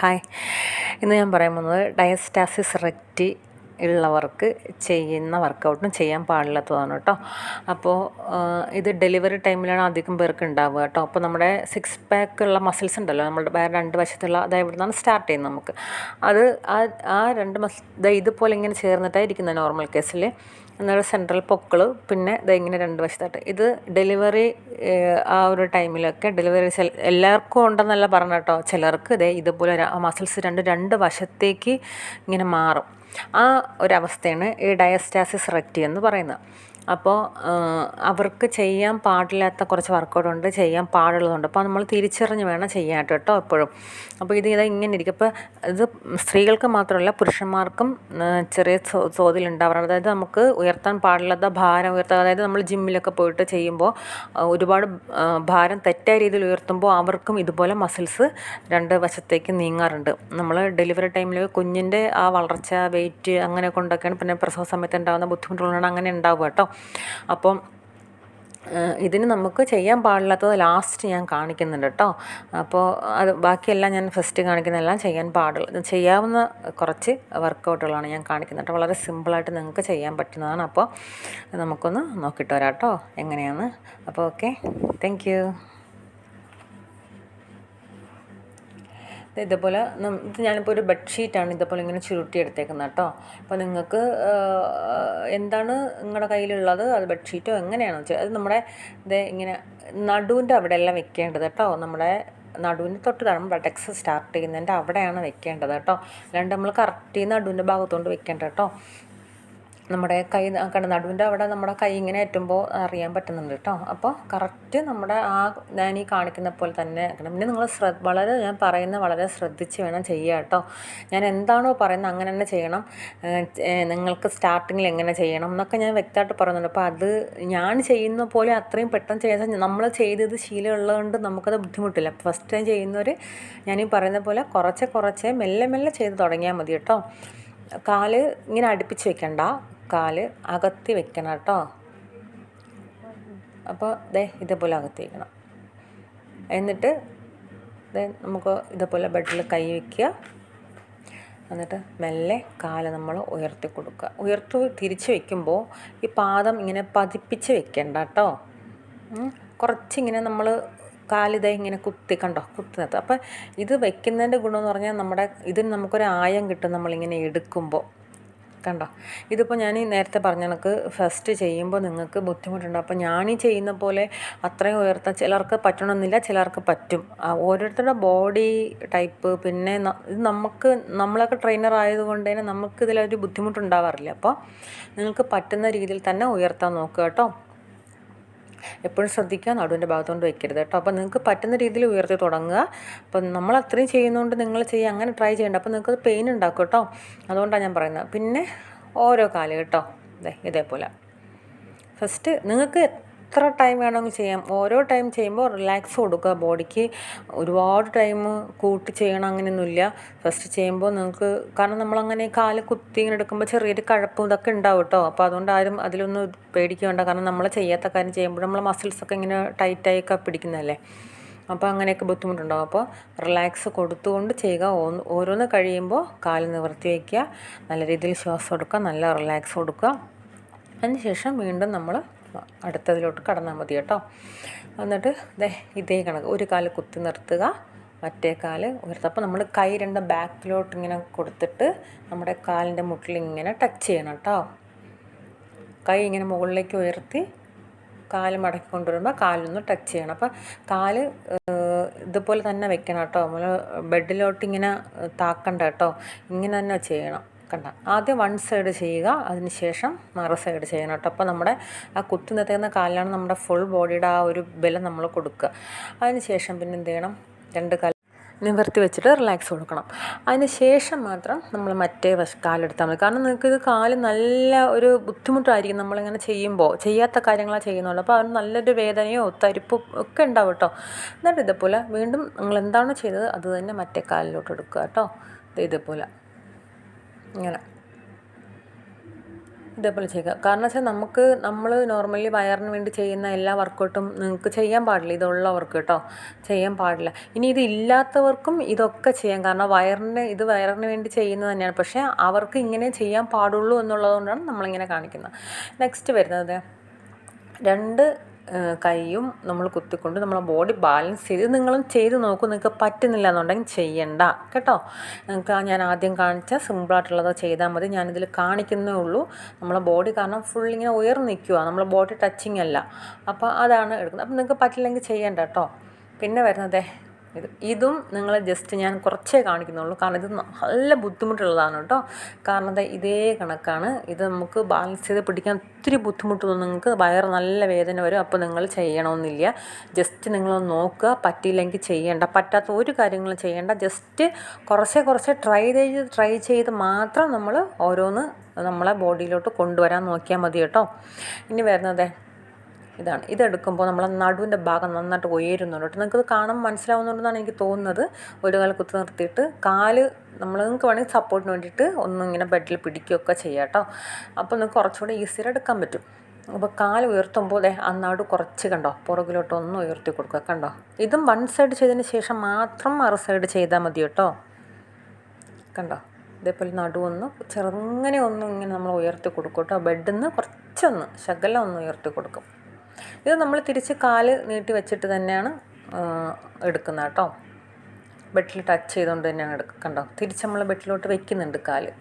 Hi, ഇന്ന് ഞാൻ പറയാൻ പോകുന്നത് ഡയസ്റ്റാസിസ് റെക്റ്റി ഉള്ളവർക്ക് ചെയ്യുന്ന വർക്കൗട്ടും ചെയ്യാൻ പാടില്ലാത്തതാണ് കേട്ടോ. അപ്പോൾ ഇത് ഡെലിവറി ടൈമിലാണ് അധികം പേർക്ക് ഉണ്ടാവുക കേട്ടോ. അപ്പോൾ നമ്മുടെ സിക്സ് പാക്ക് ഉള്ള മസിൽസ് ഉണ്ടല്ലോ, നമ്മുടെ വേറെ രണ്ട് വശത്തുള്ള അതായത് ഇവിടെ നിന്നാണ് സ്റ്റാർട്ട് ചെയ്യുന്നത് നമുക്ക്. അത് ആ രണ്ട് ഇതുപോലെ ഇങ്ങനെ ചേർന്നിട്ടായിരിക്കുന്നത് നോർമൽ കേസിൽ. എന്നാൽ സെൻട്രൽ പൊക്കിൾ, പിന്നെ ഇങ്ങനെ രണ്ട് വശത്തായിട്ട്. ഇത് ഡെലിവറി ആ ഒരു ടൈമിലൊക്കെ ഡെലിവറി എല്ലാവർക്കും ഉണ്ടെന്നല്ല പറഞ്ഞ കേട്ടോ. ചിലർക്ക് ഇതുപോലെ മസിൽസ് രണ്ട് വശത്തേക്ക് ഇങ്ങനെ മാറും. ആ ഒരവസ്ഥയാണ് ഈ ഡയസ്റ്റാസിസ് റെക്റ്റി എന്ന് പറയുന്നത്. അപ്പോൾ അവർക്ക് ചെയ്യാൻ പാടില്ലാത്ത കുറച്ച് വർക്കൗട്ടുണ്ട്, ചെയ്യാൻ പാടുള്ളതുണ്ട്. അപ്പോൾ നമ്മൾ തിരിച്ചറിഞ്ഞ് വേണം ചെയ്യാൻ കേട്ടോ എപ്പോഴും. അപ്പോൾ ഇത് ഇങ്ങനെ ഇരിക്കും. അപ്പോൾ ഇത് സ്ത്രീകൾക്ക് മാത്രമല്ല പുരുഷന്മാർക്കും ചെറിയ തോതിലുണ്ടാവാറുണ്ട്. അതായത് നമുക്ക് ഉയർത്താൻ പാടില്ലാത്ത ഭാരം ഉയർത്താൻ, അതായത് നമ്മൾ ജിമ്മിലൊക്കെ പോയിട്ട് ചെയ്യുമ്പോൾ ഒരുപാട് ഭാരം തെറ്റായ രീതിയിൽ ഉയർത്തുമ്പോൾ അവർക്കും ഇതുപോലെ മസിൽസ് രണ്ട് വശത്തേക്ക് നീങ്ങാറുണ്ട്. നമ്മൾ ഡെലിവറി ടൈമിൽ കുഞ്ഞിൻ്റെ ആ വളർച്ച, വെയിറ്റ് അങ്ങനെ കൊണ്ടൊക്കെയാണ്, പിന്നെ പ്രസവ സമയത്ത് ഉണ്ടാകുന്ന ബുദ്ധിമുട്ടുകളാണ് അങ്ങനെ ഉണ്ടാവുക കേട്ടോ. അപ്പം ഇതിന് നമുക്ക് ചെയ്യാൻ പാടില്ലാത്തത് ലാസ്റ്റ് ഞാൻ കാണിക്കുന്നുണ്ട് കേട്ടോ. അപ്പോൾ അത് ബാക്കിയെല്ലാം ഞാൻ ഫസ്റ്റ് കാണിക്കുന്നതെല്ലാം ചെയ്യാവുന്ന കുറച്ച് വർക്കൗട്ടുകളാണ് ഞാൻ കാണിക്കുന്നത് കേട്ടോ. വളരെ സിമ്പിളായിട്ട് നിങ്ങൾക്ക് ചെയ്യാൻ പറ്റുന്നതാണ്. അപ്പോൾ നമുക്കൊന്ന് നോക്കിയിട്ട് വരാം കേട്ടോ എങ്ങനെയാണ്. അപ്പോൾ ഓക്കെ, താങ്ക് യു. ഇതുപോലെ ഇത് ഞാനിപ്പോൾ ഒരു ബെഡ്ഷീറ്റാണ് ഇതുപോലെ ഇങ്ങനെ ചുരുട്ടിയെടുത്തേക്കുന്നത് കേട്ടോ. അപ്പോൾ നിങ്ങൾക്ക് എന്താണ് നിങ്ങളുടെ കയ്യിലുള്ളത്, അത് ബെഡ്ഷീറ്റോ എങ്ങനെയാണെന്ന് വെച്ചാൽ അത് നമ്മുടെ ഇങ്ങനെ നടുവിൻ്റെ അവിടെയെല്ലാം വെക്കേണ്ടത് കേട്ടോ. നമ്മുടെ നടുവിന് തൊട്ട് കാണുമ്പോൾ ബട്ടക്സ് സ്റ്റാർട്ട് ചെയ്യുന്നതിൻ്റെ അവിടെയാണ് വെക്കേണ്ടത് കേട്ടോ. അല്ലാണ്ട് നമ്മൾ കറക്റ്റ് നടുവിൻ്റെ ഭാഗത്തോണ്ട് വെക്കേണ്ട കേട്ടോ. നമ്മുടെ കൈ നടുവിൻ്റെ അവിടെ നമ്മുടെ കൈ ഇങ്ങനെ ഏറ്റുമ്പോൾ അറിയാൻ പറ്റുന്നുണ്ട് കേട്ടോ. അപ്പോൾ കറക്റ്റ് നമ്മുടെ ഞാൻ ഈ കാണിക്കുന്ന പോലെ തന്നെ ആക്കണം. പിന്നെ നിങ്ങൾ ഞാൻ പറയുന്നത് വളരെ ശ്രദ്ധിച്ച് വേണം ചെയ്യുക കേട്ടോ. ഞാൻ എന്താണോ പറയുന്നത് അങ്ങനെ തന്നെ ചെയ്യണം. നിങ്ങൾക്ക് സ്റ്റാർട്ടിങ്ങിൽ എങ്ങനെ ചെയ്യണം എന്നൊക്കെ ഞാൻ വ്യക്തമായിട്ട് പറയുന്നുണ്ട്. അപ്പോൾ അത് ഞാൻ ചെയ്യുന്ന പോലെ അത്രയും പെട്ടെന്ന് ചെയ്യാൻ നമ്മൾ ചെയ്തത് ശീലമുള്ളതുകൊണ്ട് നമുക്കത് ബുദ്ധിമുട്ടില്ല. ഫസ്റ്റ് ടൈം ചെയ്യുന്നവർ ഞാനീ പറയുന്ന പോലെ കുറച്ച് മെല്ലെ ചെയ്ത് തുടങ്ങിയാൽ മതി കേട്ടോ. കാല് ഇങ്ങനെ അടുപ്പിച്ച് വെക്കണ്ട, കാല് അകത്തി വെക്കണം കേട്ടോ. അപ്പോൾ ഇതേപോലെ അകത്തി വയ്ക്കണം. എന്നിട്ട് നമുക്ക് ഇതേപോലെ ബെഡിൽ കൈ വയ്ക്കുക. എന്നിട്ട് മെല്ലെ കാല് നമ്മൾ ഉയർത്തി കൊടുക്കുക. തിരിച്ച് വയ്ക്കുമ്പോൾ ഈ പാദം ഇങ്ങനെ പതിപ്പിച്ച് വെക്കണ്ട കേട്ടോ. കുറച്ചിങ്ങനെ നമ്മൾ ഇങ്ങനെ കുത്തി നിർത്തുക. അപ്പോൾ ഇത് വെക്കുന്നതിൻ്റെ ഗുണമെന്ന് പറഞ്ഞാൽ ഇതിന് നമുക്കൊരു ആയം കിട്ടും നമ്മളിങ്ങനെ എടുക്കുമ്പോൾ. കണ്ടോ, ഇതിപ്പോൾ ഞാൻ നേരത്തെ പറഞ്ഞ കണക്ക് ഫസ്റ്റ് ചെയ്യുമ്പോൾ നിങ്ങൾക്ക് ബുദ്ധിമുട്ടുണ്ട്. അപ്പോൾ ഞാനീ ചെയ്യുന്ന പോലെ അത്രയും ഉയർത്താൻ ചിലർക്ക് പറ്റണമെന്നില്ല, ചിലർക്ക് പറ്റും. ഓരോരുത്തരുടെ ബോഡി ടൈപ്പ്, പിന്നെ ഇത് നമ്മളൊക്കെ ട്രെയിനർ ആയതുകൊണ്ട് തന്നെ നമുക്കിതിലൊരു ബുദ്ധിമുട്ടുണ്ടാവാറില്ല. അപ്പോൾ നിങ്ങൾക്ക് പറ്റുന്ന രീതിയിൽ തന്നെ ഉയർത്താൻ നോക്കുക കേട്ടോ. എപ്പോഴും ശ്രദ്ധിക്കുക, നടുവിൻ്റെ ഭാഗത്തുകൊണ്ട് വെക്കരുത് കേട്ടോ. അപ്പോൾ നിങ്ങൾക്ക് പറ്റുന്ന രീതിയിൽ ഉയർത്തി തുടങ്ങുക. അപ്പം നമ്മൾ അത്രയും ചെയ്യുന്നതുകൊണ്ട് നിങ്ങൾ അങ്ങനെ ട്രൈ ചെയ്യേണ്ട. അപ്പോൾ നിങ്ങൾക്ക് പെയിൻ ഉണ്ടാക്കും കേട്ടോ. അതുകൊണ്ടാണ് ഞാൻ പറയുന്നത്. പിന്നെ ഓരോ കാല് കേട്ടോ, ഇതേപോലെ ഫസ്റ്റ് നിങ്ങൾക്ക് എത്ര ടൈം വേണമെങ്കിൽ ചെയ്യാം. ഓരോ ടൈം ചെയ്യുമ്പോൾ റിലാക്സ് കൊടുക്കുക ബോഡിക്ക്. ഒരുപാട് ടൈം കൂട്ടി ചെയ്യണം അങ്ങനെയൊന്നുമില്ല. ഫസ്റ്റ് ചെയ്യുമ്പോൾ നിങ്ങൾക്ക്, കാരണം നമ്മളങ്ങനെ കാല് കുത്തി ഇങ്ങനെ എടുക്കുമ്പോൾ ചെറിയൊരു കഴപ്പും ഇതൊക്കെ ഉണ്ടാവും കേട്ടോ. അപ്പോൾ അതുകൊണ്ട് ആരും അതിലൊന്നും പേടിക്കേണ്ട. കാരണം നമ്മൾ ചെയ്യാത്ത കാര്യം ചെയ്യുമ്പോൾ നമ്മൾ മസിൽസൊക്കെ ഇങ്ങനെ ടൈറ്റായൊക്കെ പിടിക്കുന്നതല്ലേ. അപ്പോൾ അങ്ങനെയൊക്കെ ബുദ്ധിമുട്ടുണ്ടാകും. അപ്പോൾ റിലാക്സ് കൊടുത്തുകൊണ്ട് ചെയ്യുക. ഓരോന്ന് കഴിയുമ്പോൾ കാല് നിവർത്തി വയ്ക്കുക, നല്ല രീതിയിൽ ശ്വാസം എടുക്കുക, നല്ല റിലാക്സ് കൊടുക്കുക. അതിന് ശേഷം വീണ്ടും നമ്മൾ അടുത്തതിലോട്ട് കടന്നാൽ മതി കേട്ടോ. എന്നിട്ട് ഇതേ കണക്ക് ഒരു കാല് കുത്തി നിർത്തുക, മറ്റേ കാല് ഉയർത്തുക. അപ്പോൾ നമ്മൾ കൈ രണ്ട് ബാക്കിലോട്ട് ഇങ്ങനെ കൊടുത്തിട്ട് നമ്മുടെ കാലിൻ്റെ മുട്ടിൽ ഇങ്ങനെ ടച്ച് ചെയ്യണം കേട്ടോ. കൈ ഇങ്ങനെ മുകളിലേക്ക് ഉയർത്തി കാല് മടക്കി കൊണ്ടുവരുമ്പോൾ കാലൊന്ന് ടച്ച് ചെയ്യണം. അപ്പോൾ കാല് ഇതുപോലെ തന്നെ വെക്കണം കേട്ടോ. നമ്മൾ ബെഡിലോട്ട് ഇങ്ങനെ താക്കണ്ട കേട്ടോ. ഇങ്ങനെ തന്നെ ചെയ്യണം. ആദ്യം വൺ സൈഡ് ചെയ്യുക, അതിന് ശേഷം മറു സൈഡ് ചെയ്യണം കേട്ടോ. അപ്പോൾ നമ്മുടെ ആ കുത്തി നിർത്തുന്ന കാലിലാണ് നമ്മുടെ ഫുൾ ബോഡിയുടെ ആ ഒരു ബലം നമ്മൾ കൊടുക്കുക. അതിന് ശേഷം പിന്നെ എന്ത് ചെയ്യണം, രണ്ട് കാല് നിവർത്തി വെച്ചിട്ട് റിലാക്സ് കൊടുക്കണം. അതിന് ശേഷം മാത്രം നമ്മൾ മറ്റേ കാലെടുത്താൽ മതി. കാരണം നിങ്ങൾക്കിത് കാല് നല്ല ഒരു ബുദ്ധിമുട്ടായിരിക്കും നമ്മളിങ്ങനെ ചെയ്യുമ്പോൾ. ചെയ്യാത്ത കാര്യങ്ങളാണ് ചെയ്യുന്നുള്ളൂ. അപ്പോൾ അതിന് നല്ലൊരു വേദനയോ തരിപ്പോ ഒക്കെ ഉണ്ടാവും കേട്ടോ. എന്നിട്ട് ഇതേപോലെ വീണ്ടും നിങ്ങൾ എന്താണോ ചെയ്തത് അത് തന്നെ മറ്റേ കാലിലോട്ട് എടുക്കുക കേട്ടോ. ഇതേപോലെ ഇങ്ങനെ ഇതേപോലെ ചെയ്യുക. കാരണം വെച്ചാൽ നമ്മൾ നോർമലി വയറിന് വേണ്ടി ചെയ്യുന്ന എല്ലാ വർക്കൗട്ടും നിങ്ങൾക്ക് ചെയ്യാൻ പാടില്ല, ഇതുള്ളവർക്ക് കേട്ടോ, ചെയ്യാൻ പാടില്ല. ഇനി ഇത് ഇല്ലാത്തവർക്കും ഇതൊക്കെ ചെയ്യാം, കാരണം വയറിന് വേണ്ടി ചെയ്യുന്നത് തന്നെയാണ്. പക്ഷേ അവർക്ക് ഇങ്ങനെ ചെയ്യാൻ പാടുള്ളൂ എന്നുള്ളതുകൊണ്ടാണ് നമ്മളിങ്ങനെ കാണിക്കുന്നത്. നെക്സ്റ്റ് വരുന്നത് 2 കൈയും നമ്മൾ കുത്തിക്കൊണ്ട് നമ്മളെ ബോഡി ബാലൻസ് ചെയ്ത് നിങ്ങളും ചെയ്ത് നോക്കും. നിങ്ങൾക്ക് പറ്റുന്നില്ല എന്നുണ്ടെങ്കിൽ ചെയ്യണ്ട കേട്ടോ. നിങ്ങൾക്ക് ഞാൻ ആദ്യം കാണിച്ച സിമ്പിളായിട്ടുള്ളത് ചെയ്താൽ മതി. ഞാനിതിൽ കാണിക്കുന്നേ ഉള്ളൂ. നമ്മളെ ബോഡി കാരണം ഫുൾ ഇങ്ങനെ ഉയർന്ന് നിൽക്കുക, നമ്മളെ ബോഡി ടച്ചിങ് അല്ല. അപ്പോൾ അതാണ് എടുക്കുന്നത്. അപ്പോൾ നിങ്ങൾക്ക് പറ്റില്ലെങ്കിൽ ചെയ്യണ്ട കേട്ടോ. പിന്നെ വരുന്നത് ഇതും നിങ്ങൾ ജസ്റ്റ് ഞാൻ കുറച്ചേ കാണിക്കുന്നുള്ളൂ, കാരണം ഇത് നല്ല ബുദ്ധിമുട്ടുള്ളതാണ് കേട്ടോ. കാരണം ഇതേ കണക്കാണ്. ഇത് നമുക്ക് ബാലൻസ് ചെയ്ത് പിടിക്കാൻ ഒത്തിരി ബുദ്ധിമുട്ട് തോന്നും, നിങ്ങൾക്ക് വയറ് നല്ല വേദന വരും. അപ്പോൾ നിങ്ങൾ ചെയ്യണമെന്നില്ല, ജസ്റ്റ് നിങ്ങളൊന്ന് നോക്കുക. പറ്റിയില്ലെങ്കിൽ ചെയ്യേണ്ട, പറ്റാത്ത ഒരു കാര്യങ്ങളും ചെയ്യേണ്ട. ജസ്റ്റ് കുറച്ച് ട്രൈ ചെയ്ത് മാത്രം നമ്മൾ ഓരോന്ന് നമ്മളെ ബോഡിയിലോട്ട് കൊണ്ടുവരാൻ നോക്കിയാൽ മതി കേട്ടോ. ഇനി വരുന്നത് ഇതാണ്. ഇതെടുക്കുമ്പോൾ നമ്മളെ നടുവിൻ്റെ ഭാഗം നന്നായിട്ട് ഉയരുന്നുണ്ട് കേട്ടോ. നിങ്ങൾക്കത് കാണുമ്പോൾ മനസ്സിലാവുന്നുണ്ടെന്നാണ് എനിക്ക് തോന്നുന്നത്. ഒരു കാല് കുത്തി നിർത്തിയിട്ട് നിങ്ങൾക്ക് വേണമെങ്കിൽ സപ്പോർട്ടിന് വേണ്ടിയിട്ട് ഇങ്ങനെ ബെഡിൽ പിടിക്കുകയൊക്കെ ചെയ്യാം കേട്ടോ. അപ്പോൾ നിങ്ങൾക്ക് കുറച്ചുകൂടി ഈസിയായിട്ട് എടുക്കാൻ പറ്റും. അപ്പോൾ കാല് ഉയർത്തുമ്പോൾ ആ നടു കുറച്ച് കണ്ടോ, പുറകിലോട്ട് ഉയർത്തി കൊടുക്കുക കണ്ടോ. ഇതും 1 സൈഡ് ചെയ്തതിന് ശേഷം മാത്രം മറു സൈഡ് ചെയ്താൽ മതി കേട്ടോ. കണ്ടോ, ഇതേപോലെ നടുവൊന്ന് ചെറുങ്ങനെ ഇങ്ങനെ നമ്മൾ ഉയർത്തി കൊടുക്കും കേട്ടോ. ബെഡിൽ നിന്ന് ശകലം ഉയർത്തി കൊടുക്കും. ഇത് നമ്മൾ തിരിച്ച് കാല് നീട്ടി വെച്ചിട്ട് തന്നെയാണ് എടുക്കുന്നത് കേട്ടോ. ബെഡിൽ ടച്ച് ചെയ്തുകൊണ്ട് തന്നെയാണ് കണ്ടോ. തിരിച്ച് നമ്മൾ ബെഡിലോട്ട് വെക്കുന്നുണ്ട് കാല്.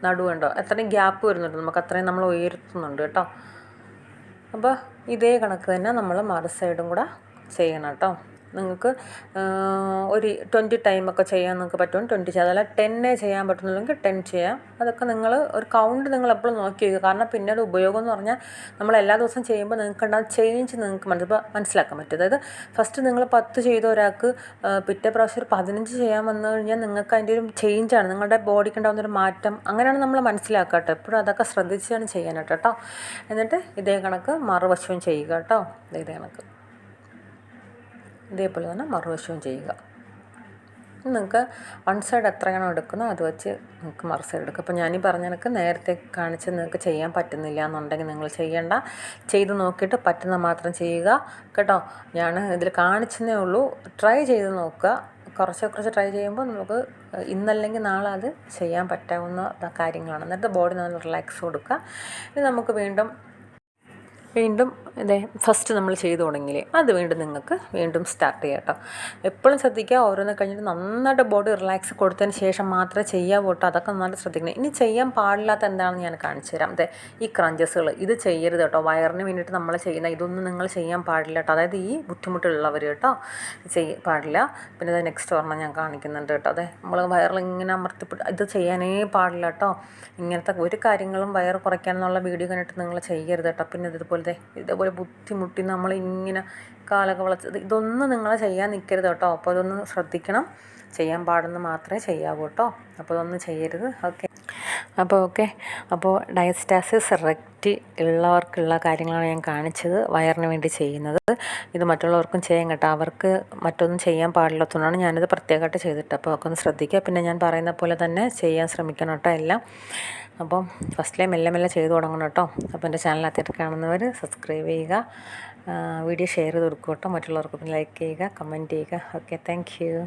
നടുവുണ്ടോ എത്രയും ഗ്യാപ്പ് വരുന്നുണ്ട്, നമുക്ക് അത്രയും നമ്മൾ ഉയർത്തുന്നുണ്ട് കേട്ടോ. അപ്പോൾ ഇതേ കണക്ക് തന്നെ നമ്മൾ മറു സൈഡും കൂടെ ചെയ്യണം കേട്ടോ. നിങ്ങൾക്ക് ഒരു 20 ടൈമൊക്കെ ചെയ്യാൻ നിങ്ങൾക്ക് പറ്റും, 20 ചെയ്യാം. അതല്ല 10 ചെയ്യാൻ പറ്റുന്നില്ലെങ്കിൽ 10 ചെയ്യാം. അതൊക്കെ നിങ്ങൾ ഒരു കൗണ്ട് നിങ്ങൾ എപ്പോഴും നോക്കി വയ്ക്കുക. കാരണം പിന്നീട് ഉപയോഗം എന്ന് പറഞ്ഞാൽ നമ്മൾ എല്ലാ ദിവസവും ചെയ്യുമ്പോൾ നിങ്ങൾക്ക് ഉണ്ടാകുന്ന ചേഞ്ച് നിങ്ങൾക്ക് മനസ്സിലാക്കാൻ പറ്റും. അതായത് ഫസ്റ്റ് നിങ്ങൾ 10 ചെയ്ത ഒരാൾക്ക് പിറ്റേ പ്രാവശ്യം ഒരു 15 ചെയ്യാൻ വന്നു കഴിഞ്ഞാൽ നിങ്ങൾക്ക് അതിൻ്റെ ഒരു ചേഞ്ചാണ്, നിങ്ങളുടെ ബോഡിക്ക് ഉണ്ടാകുന്നൊരു മാറ്റം. അങ്ങനെയാണ് നമ്മൾ മനസ്സിലാക്കുക കേട്ടോ. എപ്പോഴും അതൊക്കെ ശ്രദ്ധിച്ചാണ് ചെയ്യാനായിട്ട് കേട്ടോ. എന്നിട്ട് ഇതേ കണക്ക് മറുവശവും ചെയ്യുക കേട്ടോ. ഇതേ കണക്ക് ഇതേപോലെ തന്നെ മറുവശവും ചെയ്യുക. നിങ്ങൾക്ക് 1 സൈഡ് എത്രയാണോ എടുക്കുന്നത് അത് വെച്ച് നിങ്ങൾക്ക് മറു സൈഡ് എടുക്കുക. അപ്പോൾ ഞാനീ പറഞ്ഞ കണക്ക് നേരത്തെ കാണിച്ച് നിങ്ങൾക്ക് ചെയ്യാൻ പറ്റുന്നില്ല എന്നുണ്ടെങ്കിൽ നിങ്ങൾ ചെയ്യേണ്ട, ചെയ്ത് നോക്കിയിട്ട് പറ്റുന്ന മാത്രം ചെയ്യുക കേട്ടോ. ഞാൻ ഇതിൽ കാണിച്ചതേ ഉള്ളൂ, ട്രൈ ചെയ്ത് നോക്കുക. കുറച്ച് ട്രൈ ചെയ്യുമ്പോൾ നമുക്ക് ഇന്നല്ലെങ്കിൽ നാളെ അത് ചെയ്യാൻ പറ്റാവുന്ന കാര്യങ്ങളാണ്. എന്നിട്ട് ബോഡി നല്ല റിലാക്സ് കൊടുക്കുക. ഇനി നമുക്ക് വീണ്ടും ഫസ്റ്റ് നമ്മൾ ചെയ്തു തുടങ്ങിയില്ലേ അത് നിങ്ങൾക്ക് വീണ്ടും സ്റ്റാർട്ട് ചെയ്യാം കേട്ടോ. എപ്പോഴും ശ്രദ്ധിക്കുക, ഓരോന്ന് കഴിഞ്ഞിട്ട് നന്നായിട്ട് ബോഡി റിലാക്സ് കൊടുത്തതിന് ശേഷം മാത്രമേ ചെയ്യാവൂ കേട്ടോ. അതൊക്കെ നന്നായിട്ട് ശ്രദ്ധിക്കണം. ഇനി ചെയ്യാൻ പാടില്ലാത്ത എന്താണെന്ന് ഞാൻ കാണിച്ചു തരാം. ഈ ക്രഞ്ചസുകൾ ഇത് ചെയ്യരുത് കേട്ടോ. വയറിന് വേണ്ടിയിട്ട് നമ്മൾ ചെയ്യുന്ന ഇതൊന്നും നിങ്ങൾ ചെയ്യാൻ പാടില്ല കേട്ടോ. അതായത് ഈ ബുദ്ധിമുട്ടുള്ളവർ കേട്ടോ പാടില്ല. പിന്നെ നെക്സ്റ്റ് ഒരെണ്ണം ഞാൻ കാണിക്കുന്നുണ്ട് കേട്ടോ. നമ്മൾ വയറിലിങ്ങനെ ഇത് ചെയ്യാനേ പാടില്ല കേട്ടോ. ഇങ്ങനത്തെ ഒരു കാര്യങ്ങളും വയറ് കുറയ്ക്കാനെന്നുള്ള വീഡിയോ കണ്ടിട്ട് നിങ്ങൾ ചെയ്യരുത് കേട്ടോ. പിന്നെ ഇതേപോലെ ബുദ്ധിമുട്ടി നമ്മളിങ്ങനെ കാലൊക്കെ വളച്ചത് ഇതൊന്നും നിങ്ങൾ ചെയ്യാൻ നിൽക്കരുത് കേട്ടോ. അപ്പോൾ അതൊന്ന് ശ്രദ്ധിക്കണം. ചെയ്യാൻ പാടുന്ന മാത്രമേ ചെയ്യാവൂ കേട്ടോ. അപ്പോൾ അതൊന്നും ചെയ്യരുത്. അപ്പോൾ ഡയസ്റ്റാസിസ് റെക്റ്റി ഉള്ളവർക്കുള്ള കാര്യങ്ങളാണ് ഞാൻ കാണിച്ചത്, വയറിന് വേണ്ടി ചെയ്യുന്നത്. ഇത് മറ്റുള്ളവർക്കും ചെയ്യാൻ കേട്ടോ. അവർക്ക് മറ്റൊന്നും ചെയ്യാൻ പാടില്ലാത്തതുകൊണ്ടാണ് ഞാനിത് പ്രത്യേകമായിട്ട് ചെയ്തിട്ട്. അപ്പോൾ ഒക്കെ ഒന്ന് ശ്രദ്ധിക്കുക. പിന്നെ ഞാൻ പറയുന്ന പോലെ തന്നെ ചെയ്യാൻ ശ്രമിക്കണം കേട്ടോ എല്ലാം. അപ്പം ഫസ്റ്റിലെ മെല്ലെ ചെയ്ത് തുടങ്ങണം കേട്ടോ. അപ്പോൾ എൻ്റെ ചാനലിനകത്തേക്ക് കാണുന്നവർ സബ്സ്ക്രൈബ് ചെയ്യുക, വീഡിയോ ഷെയർ ചെയ്ത് കൊടുക്കുക കേട്ടോ. മറ്റുള്ളവർക്ക് ലൈക്ക് ചെയ്യുക, കമൻറ്റ് ചെയ്യുക. Okay, thank you.